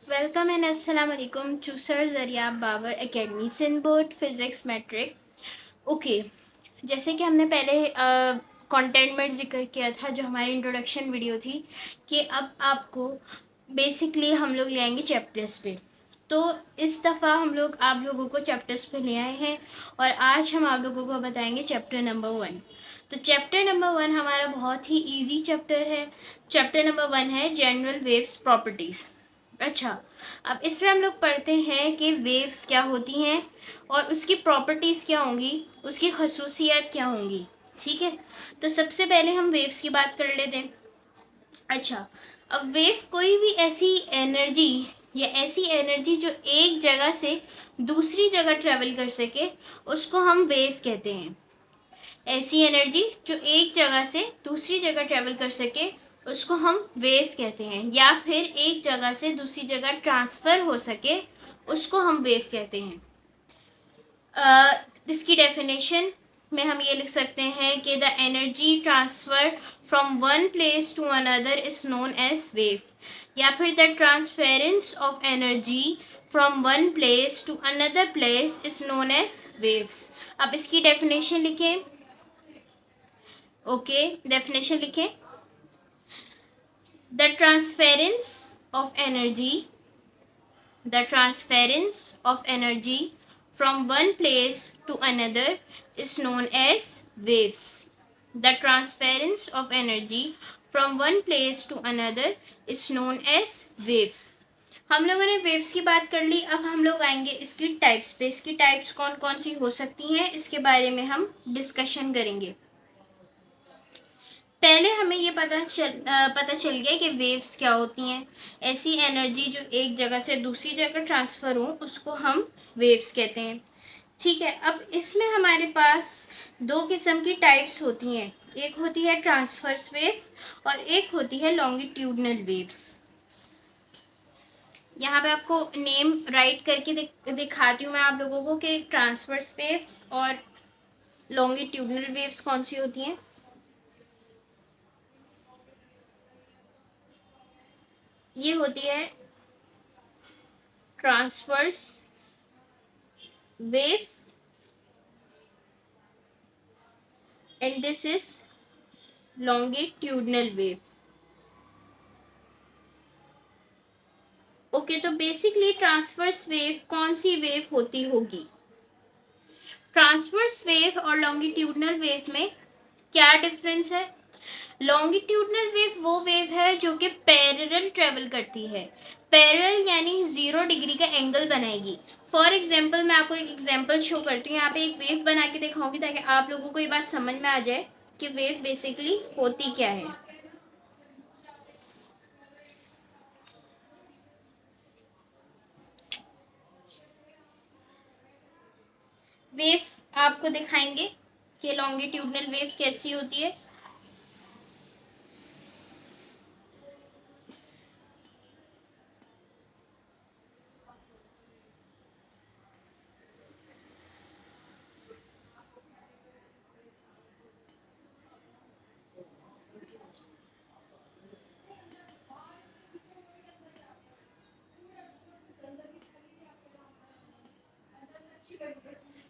Welcome and अस्सलाम वालेकुम to sir Zariya Babar academy सिंबोर्ड फिज़िक्स मैट्रिक। ओके, जैसे कि हमने पहले कंटेंट में जिक्र किया था, जो हमारी इंट्रोडक्शन वीडियो थी, कि अब आपको बेसिकली हम लोग ले आएंगे चैप्टर्स पे। तो इस दफ़ा हम लोग आप लोगों को चैप्टर्स पे ले आए हैं और आज हम आप लोगों को बताएंगे चैप्टर नंबर 1। तो चैप्टर नंबर 1 हमारा बहुत ही इजी चैप्टर है। चैप्टर नंबर 1 है जनरल वेव्स प्रॉपर्टीज़। अच्छा, अब इसमें हम लोग पढ़ते हैं कि वेव्स क्या होती हैं और उसकी प्रॉपर्टीज़ क्या होंगी, उसकी खसूसियात क्या होंगी। ठीक है, तो सबसे पहले हम वेव्स की बात कर लेते हैं। अच्छा, अब वेव कोई भी ऐसी एनर्जी या ऐसी एनर्जी जो एक जगह से दूसरी जगह ट्रेवल कर सके, उसको हम वेव कहते हैं। ऐसी एनर्जी जो एक जगह से दूसरी जगह ट्रेवल कर सके, उसको हम वेव कहते हैं। या फिर एक जगह से दूसरी जगह ट्रांसफ़र हो सके, उसको हम वेव कहते हैं। इसकी डेफिनेशन में हम ये लिख सकते हैं कि the energy transfer from one place to another is known as wave. या फिर the transference of energy from one place to another place is known as waves. अब इसकी डेफिनेशन लिखें। ओके, डेफिनेशन लिखें। The transference of energy The transference of energy from one place to another is known as waves. The transference of energy from one place to another is known as waves. हम लोगों ने waves की बात कर ली। अब हम लोग आएंगे इसकी टाइप्स पे। इसकी टाइप्स कौन कौन सी हो सकती हैं, इसके बारे में हम डिस्कशन करेंगे। पहले हमें ये पता चल गया कि वेव्स क्या होती हैं। ऐसी एनर्जी जो एक जगह से दूसरी जगह ट्रांसफ़र हो, उसको हम वेव्स कहते हैं। ठीक है, अब इसमें हमारे पास दो किस्म की टाइप्स होती हैं। एक होती है ट्रांसफर्स वेव्स और एक होती है लॉन्गिट्यूडनल वेव्स। यहाँ पे आपको नेम राइट करके दिखाती हूँ मैं आप लोगों को कि ट्रांसफर्स वेव्स और लॉन्गिट्यूडनल वेव्स कौन सी होती हैं। ये होती है transverse wave and this is longitudinal wave. Okay, तो बेसिकली ट्रांसवर्स वेव कौन सी वेव होती होगी। ट्रांसवर्स वेव और लॉन्गिट्यूडनल वेव में क्या डिफरेंस है। लॉन्गिट्यूडनल वेव वो वेव है जो कि पैरेलल ट्रेवल करती है। पैरेलल यानी 0 डिग्री का एंगल बनाएगी। फॉर एग्जांपल मैं आपको एक एग्जांपल शो करती हूँ। यहाँ पे एक वेव बना के दिखाऊंगी ताकि आप लोगों को ये बात समझ में आ जाए कि वेव बेसिकली होती क्या है। वेव आपको दिखाएंगे कि लॉन्गिट्यूडनल वेव कैसी होती है।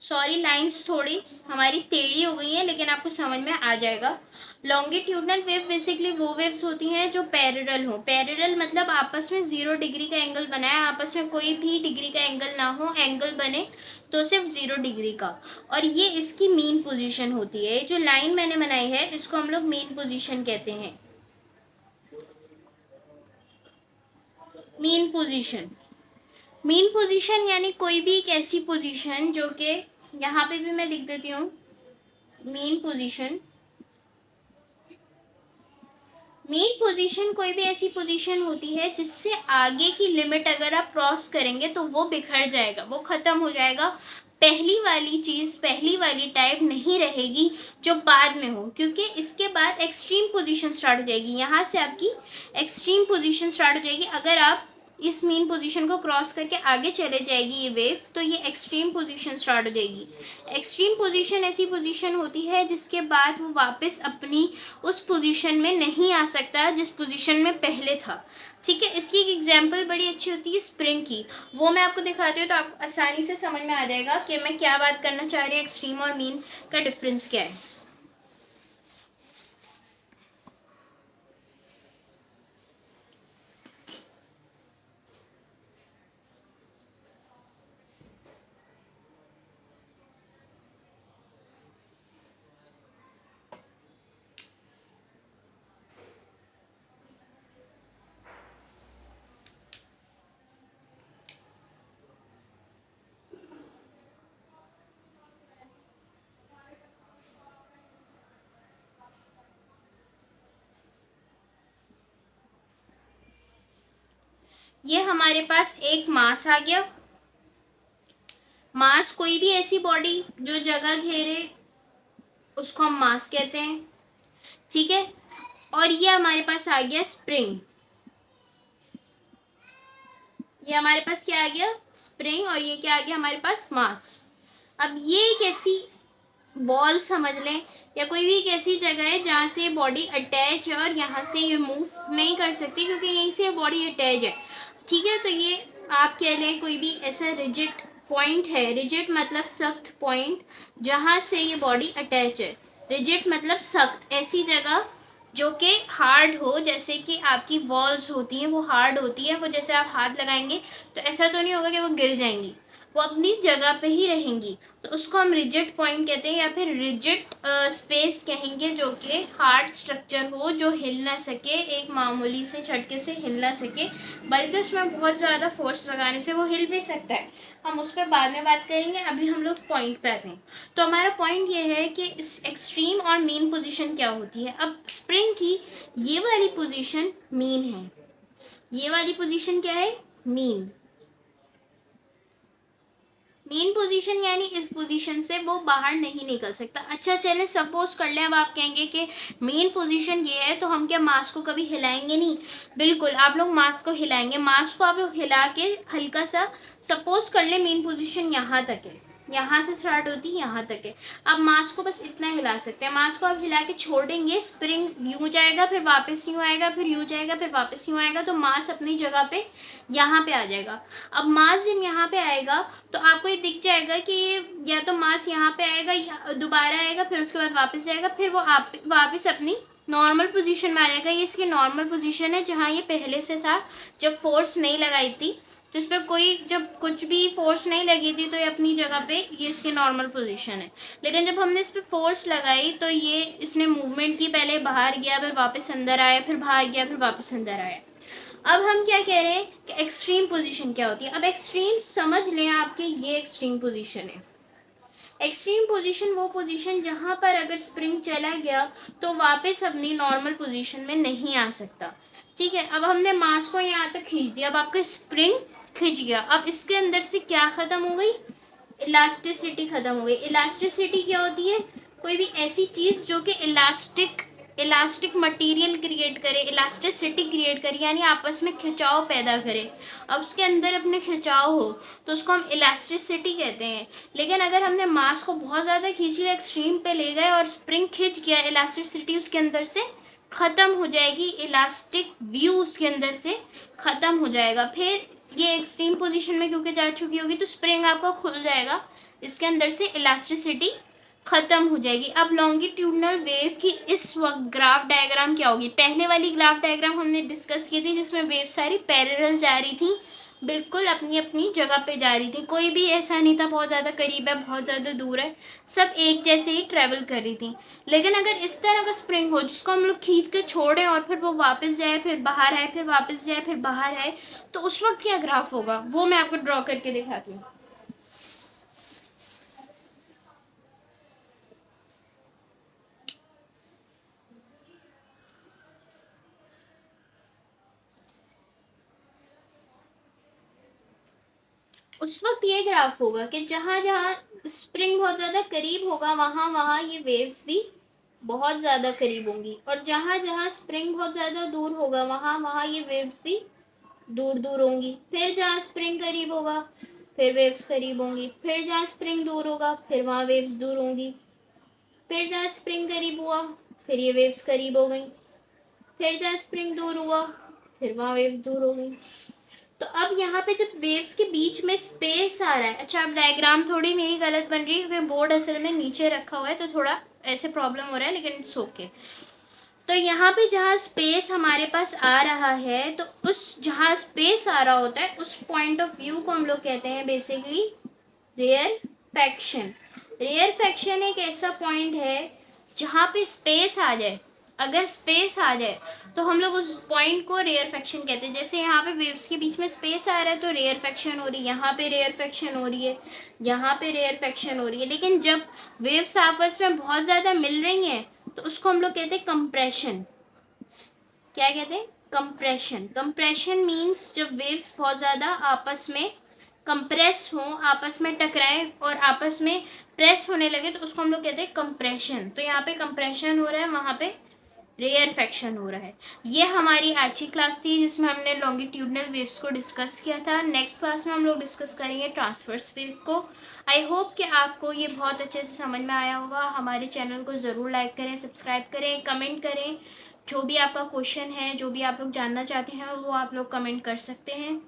सॉरी, लाइंस थोड़ी हमारी टेढ़ी हो गई हैं, लेकिन आपको समझ में आ जाएगा। लॉन्गिट्यूडनल वेव बेसिकली वो वेव्स होती हैं जो पैरेलल हो। पैरेलल मतलब आपस में 0 डिग्री का एंगल बनाए, आपस में कोई भी डिग्री का एंगल ना हो, एंगल बने तो सिर्फ 0 डिग्री का। और ये इसकी मीन पोजीशन होती है। जो लाइन मैंने बनाई है इसको हम लोग मीन पोजीशन कहते हैं। मीन पोजीशन, मीन पोजीशन यानी कोई भी एक ऐसी पोजीशन जो कि यहाँ पे भी मैं लिख देती हूँ मीन पोजीशन। मीन पोजीशन कोई भी ऐसी पोजीशन होती है जिससे आगे की लिमिट अगर आप क्रॉस करेंगे तो वो बिखर जाएगा, वो ख़त्म हो जाएगा। पहली वाली चीज़, पहली वाली टाइप नहीं रहेगी जो बाद में हो, क्योंकि इसके बाद एक्सट्रीम पोजीशन स्टार्ट हो जाएगी। यहाँ से आपकी एक्सट्रीम पोजीशन स्टार्ट हो जाएगी। अगर आप इस मीन पोजीशन को क्रॉस करके आगे चले जाएगी ये वेव, तो ये एक्सट्रीम पोजीशन स्टार्ट हो जाएगी। एक्सट्रीम पोजीशन ऐसी पोजीशन होती है जिसके बाद वो वापस अपनी उस पोजीशन में नहीं आ सकता जिस पोजीशन में पहले था। ठीक है, इसकी एक एग्जांपल बड़ी अच्छी होती है स्प्रिंग की, वो मैं आपको दिखाती हूँ तो आपको आसानी से समझ में आ जाएगा कि मैं क्या बात करना चाह रही हूँ, एक्सट्रीम और मीन का डिफरेंस क्या है। ये हमारे पास एक मास आ गया। मास कोई भी ऐसी बॉडी जो जगह घेरे उसको हम मास कहते हैं। ठीक है, और ये हमारे पास आ गया स्प्रिंग। ये हमारे पास क्या आ गया, स्प्रिंग, और ये क्या आ गया हमारे पास, मास। अब ये एक ऐसी वॉल समझ लें या कोई भी एक ऐसी जगह है जहाँ से बॉडी अटैच है और यहाँ से ये मूव नहीं कर सकती क्योंकि यहीं से बॉडी अटैच है। ठीक है, तो ये आप कह लें कोई भी ऐसा रिजिड पॉइंट है। रिजिड मतलब सख्त पॉइंट जहाँ से ये बॉडी अटैच है। रिजिड मतलब सख्त, ऐसी जगह जो कि हार्ड हो, जैसे कि आपकी वॉल्स होती हैं वो हार्ड होती है, वो जैसे आप हाथ लगाएंगे तो ऐसा तो नहीं होगा कि वो गिर जाएंगी, वो अपनी जगह पे ही रहेंगी, तो उसको हम रिजिड पॉइंट कहते हैं या फिर रिजिड स्पेस कहेंगे, जो कि हार्ड स्ट्रक्चर हो, जो हिल ना सके, एक मामूली से झटके से हिल ना सके, बल्कि उसमें बहुत ज़्यादा फोर्स लगाने से वो हिल भी सकता है। हम उस पर बाद में बात करेंगे, अभी हम लोग पॉइंट पे आते हैं। तो हमारा पॉइंट ये है कि इस एक्सट्रीम और मीन पोजीशन क्या होती है। अब स्प्रिंग की ये वाली पोजीशन मीन है, ये वाली पोजीशन क्या है, मीन। मेन पोजीशन यानी इस पोजीशन से वो बाहर नहीं निकल सकता। अच्छा चलें, सपोज कर लें, अब आप कहेंगे कि मेन पोजीशन ये है तो हम क्या मास को कभी हिलाएंगे नहीं। बिल्कुल, आप लोग मास को हिलाएंगे। मास को आप लोग हिला के हल्का सा, सपोज कर लें मेन पोजीशन यहाँ तक है, यहाँ से स्टार्ट होती है यहाँ तक है। अब मास को बस इतना हिला सकते हैं। मास को आप हिला के छोड़ देंगे, स्प्रिंग यूँ जाएगा फिर वापस यूँ आएगा, फिर यूँ जाएगा फिर वापस यूँ आएगा, तो मास अपनी जगह पे यहाँ पे आ जाएगा। अब मास जब यहाँ पे आएगा तो आपको ये दिख जाएगा कि या तो मास यहाँ पे आएगा या दोबारा आएगा, फिर उसके बाद वापस जाएगा, फिर वो आप वापस अपनी नॉर्मल पोजीशन में आ जाएगा। ये इसकी नॉर्मल पोजीशन है जहाँ ये पहले से था जब फोर्स नहीं लगाई थी, तो इस पर कोई जब कुछ भी फोर्स नहीं लगी थी तो ये अपनी जगह पे, ये इसकी नॉर्मल पोजीशन है। लेकिन जब हमने इस पर फोर्स लगाई तो ये इसने मूवमेंट की, पहले बाहर गया फिर वापस अंदर आया, फिर बाहर गया फिर वापस अंदर आया। अब हम क्या कह रहे हैं कि एक्सट्रीम पोजीशन क्या होती है। अब एक्सट्रीम समझ लें आपके, ये एक्सट्रीम पोजीशन है। एक्सट्रीम पोजीशन वो पोजीशन जहाँ पर अगर स्प्रिंग चला गया तो वापस अपनी नॉर्मल पोजीशन में नहीं आ सकता। ठीक है, अब हमने मास को यहाँ तक खींच दिया, अब आपका स्प्रिंग खींच गया, अब इसके अंदर से क्या ख़त्म हो गई, इलास्टिसिटी ख़त्म हो गई। इलास्टिसिटी क्या होती है, कोई भी ऐसी चीज़ जो कि इलास्टिक मटेरियल क्रिएट करे, इलास्टिसिटी क्रिएट करे, यानी आपस में खिंचाव पैदा करे। अब उसके अंदर अपने खिंचाव हो तो उसको हम इलास्टिसिटी कहते हैं। लेकिन अगर हमने मास को बहुत ज़्यादा खींच लिया, एक्सट्रीम पे ले गए और स्प्रिंग खिंच गया, इलास्टिसिटी उसके अंदर से ख़त्म हो जाएगी, इलास्टिक व्यू उसके अंदर से ख़त्म हो जाएगा। फिर ये एक्सट्रीम पोजीशन में क्योंकि जा चुकी होगी तो स्प्रिंग आपका खुल जाएगा, इसके अंदर से इलास्टिसिटी ख़त्म हो जाएगी। अब लॉन्गिट्यूडनल वेव की इस वक्त ग्राफ डायग्राम क्या होगी। पहले वाली ग्राफ डायग्राम हमने डिस्कस की थी जिसमें वेव सारी पैरेलल जा रही थी, बिल्कुल अपनी अपनी जगह पे जा रही थी, कोई भी ऐसा नहीं था बहुत ज़्यादा करीब है बहुत ज़्यादा दूर है, सब एक जैसे ही ट्रैवल कर रही थी। लेकिन अगर इस तरह का स्प्रिंग हो जिसको हम लोग खींच के छोड़ें और फिर वो वापस जाए फिर बाहर आए फिर वापस जाए फिर बाहर आए, तो उस वक्त क्या ग्राफ होगा वो मैं आपको ड्रॉ करके दिखाती हूँ। उस वक्त ये ग्राफ होगा कि जहाँ जहाँ स्प्रिंग बहुत ज़्यादा करीब होगा वहाँ वहाँ ये वेव्स भी बहुत ज़्यादा करीब होंगी, और जहाँ जहाँ स्प्रिंग बहुत ज़्यादा दूर होगा वहाँ वहाँ ये वेव्स भी दूर दूर होंगी, फिर जहाँ स्प्रिंग करीब होगा फिर वेव्स करीब होंगी, फिर जहाँ स्प्रिंग दूर होगा फिर वहाँ वेव्स दूर होंगी, फिर जहाँ स्प्रिंग करीब हुआ फिर ये वेव्स करीब हो गई, फिर जहाँ स्प्रिंग दूर हुआ फिर वहाँ वेव्स दूर हो गई। तो अब यहाँ पे जब वेव्स के बीच में स्पेस आ रहा है, अच्छा अब डायग्राम थोड़ी मेरी गलत बन रही है क्योंकि बोर्ड असल में नीचे रखा हुआ है तो थोड़ा ऐसे प्रॉब्लम हो रहा है, लेकिन इट्स ओके। तो यहाँ पे जहाँ स्पेस हमारे पास आ रहा है तो उस जहाँ स्पेस आ रहा होता है उस पॉइंट ऑफ व्यू को हम लोग कहते हैं बेसिकली रेयरफेक्शन। रेयरफेक्शन एक ऐसा पॉइंट है जहाँ पे स्पेस आ जाए, अगर स्पेस आ जाए तो हम लोग उस पॉइंट को रेयरफेक्शन कहते हैं। जैसे यहाँ पे वेव्स के बीच में स्पेस आ रहा है तो रेयरफेक्शन हो रही है, यहाँ पे रेयरफेक्शन हो रही है, यहाँ पे रेयरफेक्शन हो रही है। लेकिन जब वेव्स आपस में बहुत ज़्यादा मिल रही हैं तो उसको हम लोग कहते हैं कंप्रेशन। क्या कहते हैं? कंप्रेशन। कंप्रेशन मीन्स जब वेव्स बहुत ज़्यादा आपस में कंप्रेस हों, आपस में टकराएं और आपस में प्रेस होने लगे तो उसको हम लोग कहते हैं कंप्रेशन। तो यहाँ पे कंप्रेशन हो रहा है, वहाँ पे रेयरफेक्शन हो रहा है। ये हमारी आज की क्लास थी जिसमें हमने लॉन्गिट्यूडनल वेव्स को डिस्कस किया था। नेक्स्ट क्लास में हम लोग डिस्कस करेंगे ट्रांसवर्स वेव को। आई होप कि आपको ये बहुत अच्छे से समझ में आया होगा। हमारे चैनल को ज़रूर लाइक करें, सब्सक्राइब करें, कमेंट करें। जो भी आपका क्वेश्चन है, जो भी आप लोग जानना चाहते हैं वो आप लोग कमेंट कर सकते हैं।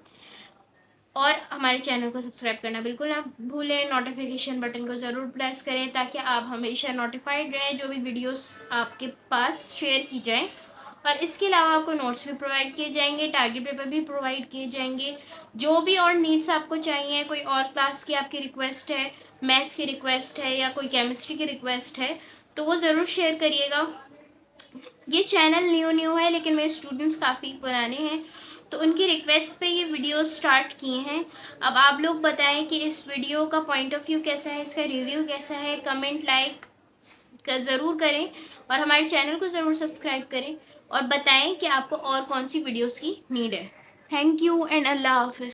और हमारे चैनल को सब्सक्राइब करना बिल्कुल ना भूलें। नोटिफिकेशन बटन को ज़रूर प्रेस करें ताकि आप हमेशा नोटिफाइड रहें जो भी वीडियोस आपके पास शेयर की जाएं। और इसके अलावा आपको नोट्स भी प्रोवाइड किए जाएंगे, टारगेट पेपर भी प्रोवाइड किए जाएंगे। जो भी और नीड्स आपको चाहिए, कोई और क्लास की आपकी रिक्वेस्ट है, मैथ्स की रिक्वेस्ट है या कोई केमिस्ट्री की रिक्वेस्ट है तो वो ज़रूर शेयर करिएगा। ये चैनल न्यू है लेकिन मेरे स्टूडेंट्स काफ़ी पुराने हैं तो उनकी रिक्वेस्ट पे ये वीडियो स्टार्ट किए हैं। अब आप लोग बताएं कि इस वीडियो का पॉइंट ऑफ व्यू कैसा है, इसका रिव्यू कैसा है। कमेंट लाइक ज़रूर करें और हमारे चैनल को ज़रूर सब्सक्राइब करें और बताएं कि आपको और कौन सी वीडियोस की नीड है। थैंक यू एंड अल्लाह हाफिज़।